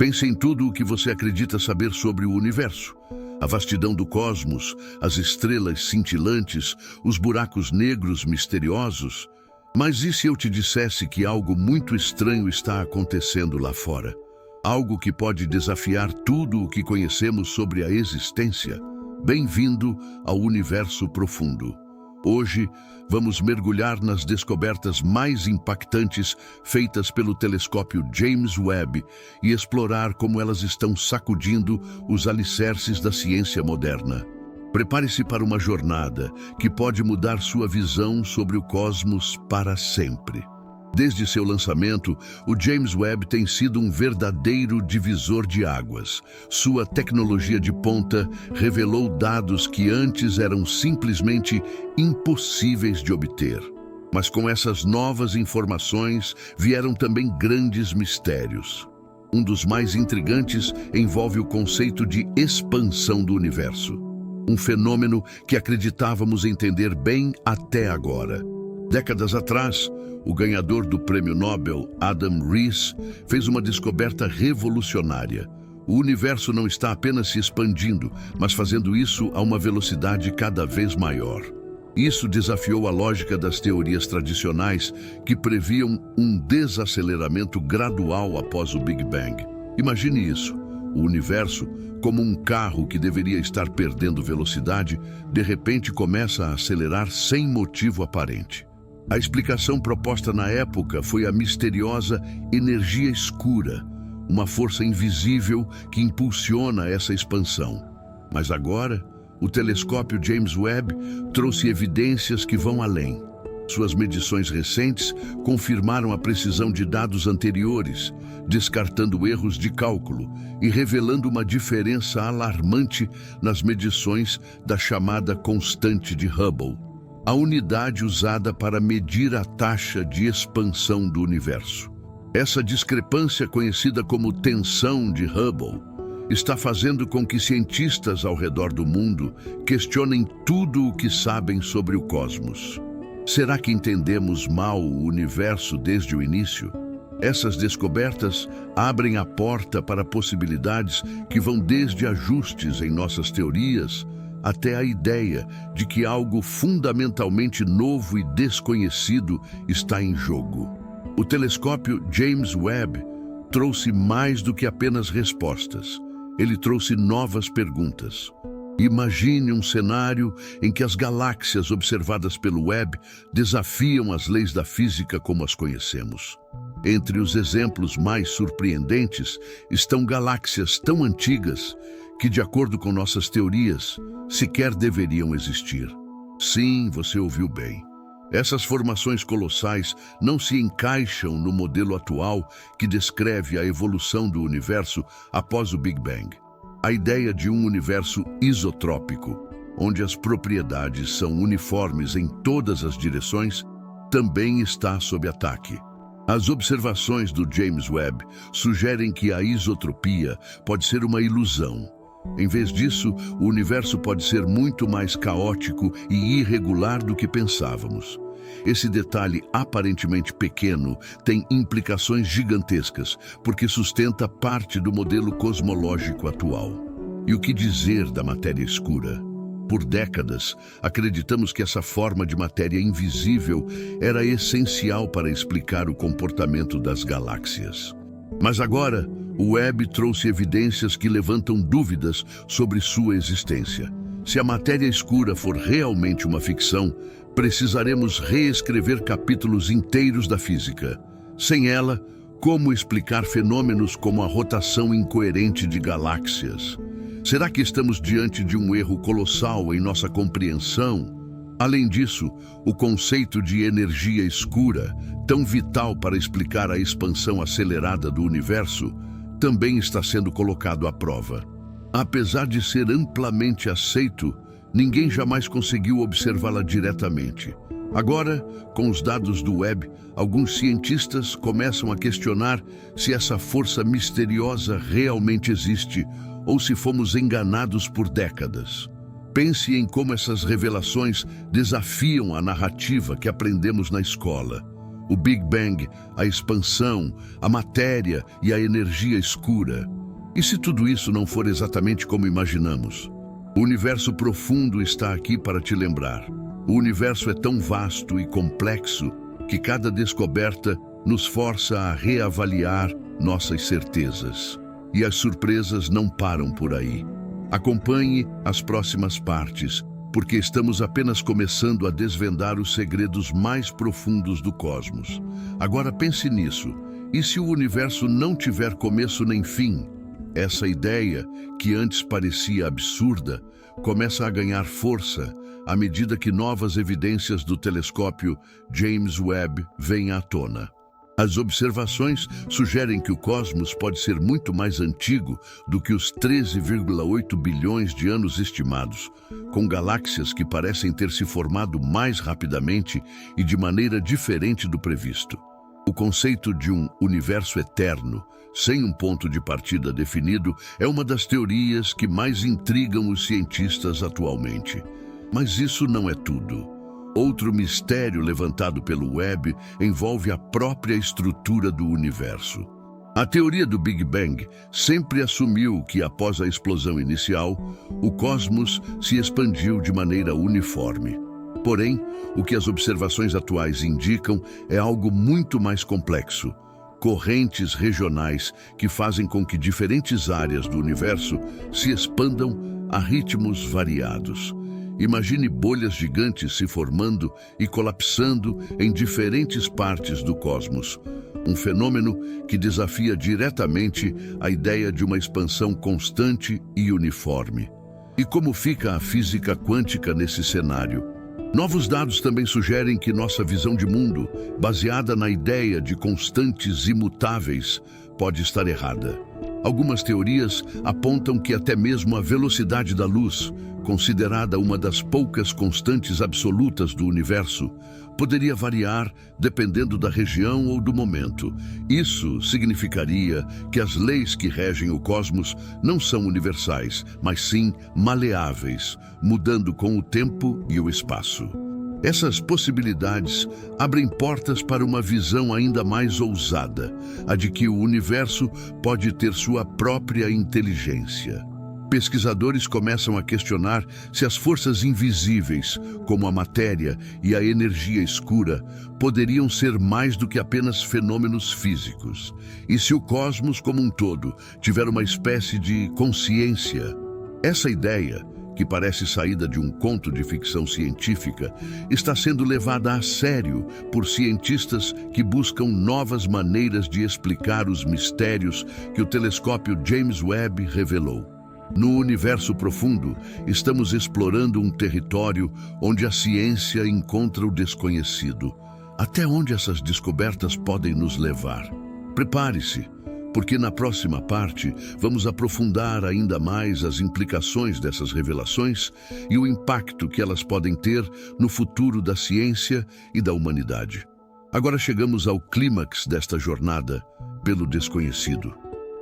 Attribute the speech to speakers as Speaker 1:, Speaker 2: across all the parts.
Speaker 1: Pense em tudo o que você acredita saber sobre o universo. A vastidão do cosmos, as estrelas cintilantes, os buracos negros misteriosos. Mas e se eu te dissesse que algo muito estranho está acontecendo lá fora? Algo que pode desafiar tudo o que conhecemos sobre a existência? Bem-vindo ao Universo Profundo. Hoje, vamos mergulhar nas descobertas mais impactantes feitas pelo telescópio James Webb e explorar como elas estão sacudindo os alicerces da ciência moderna. Prepare-se para uma jornada que pode mudar sua visão sobre o cosmos para sempre. Desde seu lançamento, o James Webb tem sido um verdadeiro divisor de águas. Sua tecnologia de ponta revelou dados que antes eram simplesmente impossíveis de obter. Mas com essas novas informações vieram também grandes mistérios. Um dos mais intrigantes envolve o conceito de expansão do universo. Um fenômeno que acreditávamos entender bem até agora. Décadas atrás, o ganhador do Prêmio Nobel, Adam Riess, fez uma descoberta revolucionária. O universo não está apenas se expandindo, mas fazendo isso a uma velocidade cada vez maior. Isso desafiou a lógica das teorias tradicionais que previam um desaceleramento gradual após o Big Bang. Imagine isso, o universo, como um carro que deveria estar perdendo velocidade, de repente começa a acelerar sem motivo aparente. A explicação proposta na época foi a misteriosa energia escura, uma força invisível que impulsiona essa expansão. Mas agora, o telescópio James Webb trouxe evidências que vão além. Suas medições recentes confirmaram a precisão de dados anteriores, descartando erros de cálculo e revelando uma diferença alarmante nas medições da chamada constante de Hubble, a unidade usada para medir a taxa de expansão do universo. Essa discrepância, conhecida como tensão de Hubble, está fazendo com que cientistas ao redor do mundo questionem tudo o que sabem sobre o cosmos. Será que entendemos mal o universo desde o início? Essas descobertas abrem a porta para possibilidades que vão desde ajustes em nossas teorias até a ideia de que algo fundamentalmente novo e desconhecido está em jogo. O telescópio James Webb trouxe mais do que apenas respostas. Ele trouxe novas perguntas. Imagine um cenário em que as galáxias observadas pelo Webb desafiam as leis da física como as conhecemos. Entre os exemplos mais surpreendentes estão galáxias tão antigas que, de acordo com nossas teorias, sequer deveriam existir. Sim, você ouviu bem. Essas formações colossais não se encaixam no modelo atual que descreve a evolução do universo após o Big Bang. A ideia de um universo isotrópico, onde as propriedades são uniformes em todas as direções, também está sob ataque. As observações do James Webb sugerem que a isotropia pode ser uma ilusão. Em vez disso, o universo pode ser muito mais caótico e irregular do que pensávamos. Esse detalhe aparentemente pequeno tem implicações gigantescas, porque sustenta parte do modelo cosmológico atual. E o que dizer da matéria escura? Por décadas, acreditamos que essa forma de matéria invisível era essencial para explicar o comportamento das galáxias. Mas agora, o Webb trouxe evidências que levantam dúvidas sobre sua existência. Se a matéria escura for realmente uma ficção, precisaremos reescrever capítulos inteiros da física. Sem ela, como explicar fenômenos como a rotação incoerente de galáxias? Será que estamos diante de um erro colossal em nossa compreensão? Além disso, o conceito de energia escura, tão vital para explicar a expansão acelerada do universo, também está sendo colocado à prova. Apesar de ser amplamente aceito, ninguém jamais conseguiu observá-la diretamente. Agora, com os dados do Webb, alguns cientistas começam a questionar se essa força misteriosa realmente existe ou se fomos enganados por décadas. Pense em como essas revelações desafiam a narrativa que aprendemos na escola. O Big Bang, a expansão, a matéria e a energia escura. E se tudo isso não for exatamente como imaginamos? O universo profundo está aqui para te lembrar. O universo é tão vasto e complexo que cada descoberta nos força a reavaliar nossas certezas. E as surpresas não param por aí. Acompanhe as próximas partes, porque estamos apenas começando a desvendar os segredos mais profundos do cosmos. Agora pense nisso. E se o universo não tiver começo nem fim? Essa ideia, que antes parecia absurda, começa a ganhar força à medida que novas evidências do telescópio James Webb vêm à tona. As observações sugerem que o cosmos pode ser muito mais antigo do que os 13,8 bilhões de anos estimados, com galáxias que parecem ter se formado mais rapidamente e de maneira diferente do previsto. O conceito de um universo eterno, sem um ponto de partida definido, é uma das teorias que mais intrigam os cientistas atualmente. Mas isso não é tudo. Outro mistério levantado pelo Webb envolve a própria estrutura do universo. A teoria do Big Bang sempre assumiu que, após a explosão inicial, o cosmos se expandiu de maneira uniforme. Porém, o que as observações atuais indicam é algo muito mais complexo. Correntes regionais que fazem com que diferentes áreas do universo se expandam a ritmos variados. Imagine bolhas gigantes se formando e colapsando em diferentes partes do cosmos. Um fenômeno que desafia diretamente a ideia de uma expansão constante e uniforme. E como fica a física quântica nesse cenário? Novos dados também sugerem que nossa visão de mundo, baseada na ideia de constantes imutáveis, pode estar errada. Algumas teorias apontam que até mesmo a velocidade da luz, considerada uma das poucas constantes absolutas do universo, poderia variar dependendo da região ou do momento. Isso significaria que as leis que regem o cosmos não são universais, mas sim maleáveis, mudando com o tempo e o espaço. Essas possibilidades abrem portas para uma visão ainda mais ousada, a de que o universo pode ter sua própria inteligência. Pesquisadores começam a questionar se as forças invisíveis, como a matéria e a energia escura, poderiam ser mais do que apenas fenômenos físicos. E se o cosmos como um todo tiver uma espécie de consciência? Essa ideia, que parece saída de um conto de ficção científica, está sendo levada a sério por cientistas que buscam novas maneiras de explicar os mistérios que o telescópio James Webb revelou. No universo profundo, estamos explorando um território onde a ciência encontra o desconhecido. Até onde essas descobertas podem nos levar? Prepare-se, porque na próxima parte vamos aprofundar ainda mais as implicações dessas revelações e o impacto que elas podem ter no futuro da ciência e da humanidade. Agora chegamos ao clímax desta jornada pelo desconhecido.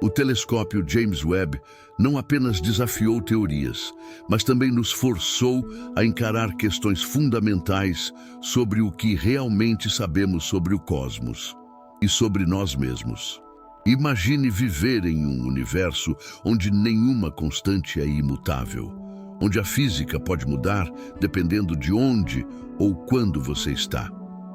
Speaker 1: O telescópio James Webb não apenas desafiou teorias, mas também nos forçou a encarar questões fundamentais sobre o que realmente sabemos sobre o cosmos e sobre nós mesmos. Imagine viver em um universo onde nenhuma constante é imutável, onde a física pode mudar dependendo de onde ou quando você está.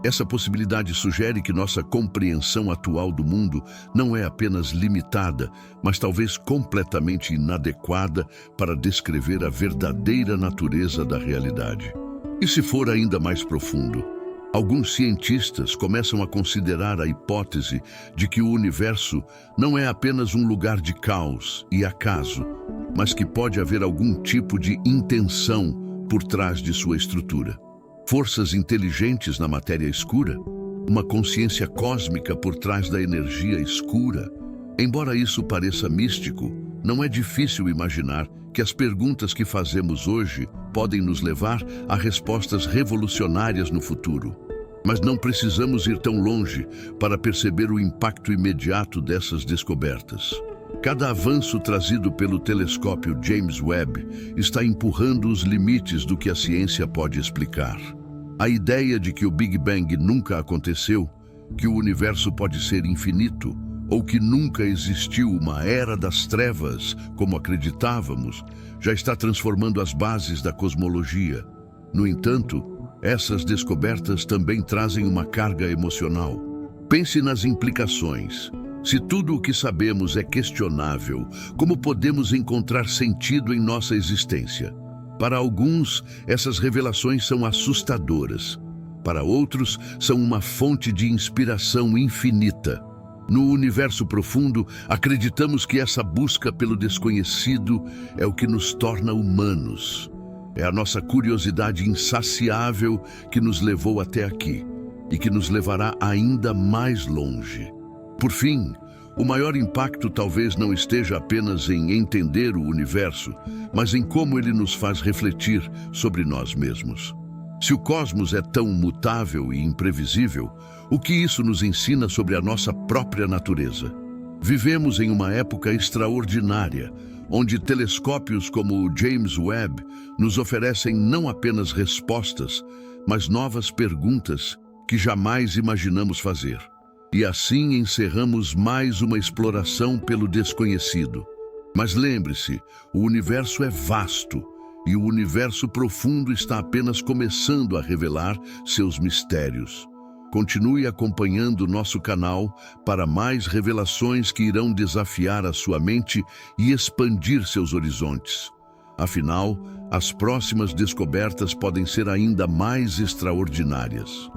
Speaker 1: Essa possibilidade sugere que nossa compreensão atual do mundo não é apenas limitada, mas talvez completamente inadequada para descrever a verdadeira natureza da realidade. E se for ainda mais profundo? Alguns cientistas começam a considerar a hipótese de que o universo não é apenas um lugar de caos e acaso, mas que pode haver algum tipo de intenção por trás de sua estrutura. Forças inteligentes na matéria escura, uma consciência cósmica por trás da energia escura. Embora isso pareça místico, não é difícil imaginar que as perguntas que fazemos hoje podem nos levar a respostas revolucionárias no futuro. Mas não precisamos ir tão longe para perceber o impacto imediato dessas descobertas. Cada avanço trazido pelo telescópio James Webb está empurrando os limites do que a ciência pode explicar. A ideia de que o Big Bang nunca aconteceu que o universo pode ser infinito, ou que nunca existiu uma era das trevas, como acreditávamos, já está transformando as bases da cosmologia. No entanto, essas descobertas também trazem uma carga emocional. Pense nas implicações. Se tudo o que sabemos é questionável, como podemos encontrar sentido em nossa existência? Para alguns, essas revelações são assustadoras. Para outros, são uma fonte de inspiração infinita. No universo profundo, acreditamos que essa busca pelo desconhecido é o que nos torna humanos. É a nossa curiosidade insaciável que nos levou até aqui e que nos levará ainda mais longe. Por fim, o maior impacto talvez não esteja apenas em entender o universo, mas em como ele nos faz refletir sobre nós mesmos. Se o cosmos é tão mutável e imprevisível, o que isso nos ensina sobre a nossa própria natureza? Vivemos em uma época extraordinária, onde telescópios como o James Webb nos oferecem não apenas respostas, mas novas perguntas que jamais imaginamos fazer. E assim encerramos mais uma exploração pelo desconhecido. Mas lembre-se, o universo é vasto e o universo profundo está apenas começando a revelar seus mistérios. Continue acompanhando nosso canal para mais revelações que irão desafiar a sua mente e expandir seus horizontes. Afinal, as próximas descobertas podem ser ainda mais extraordinárias.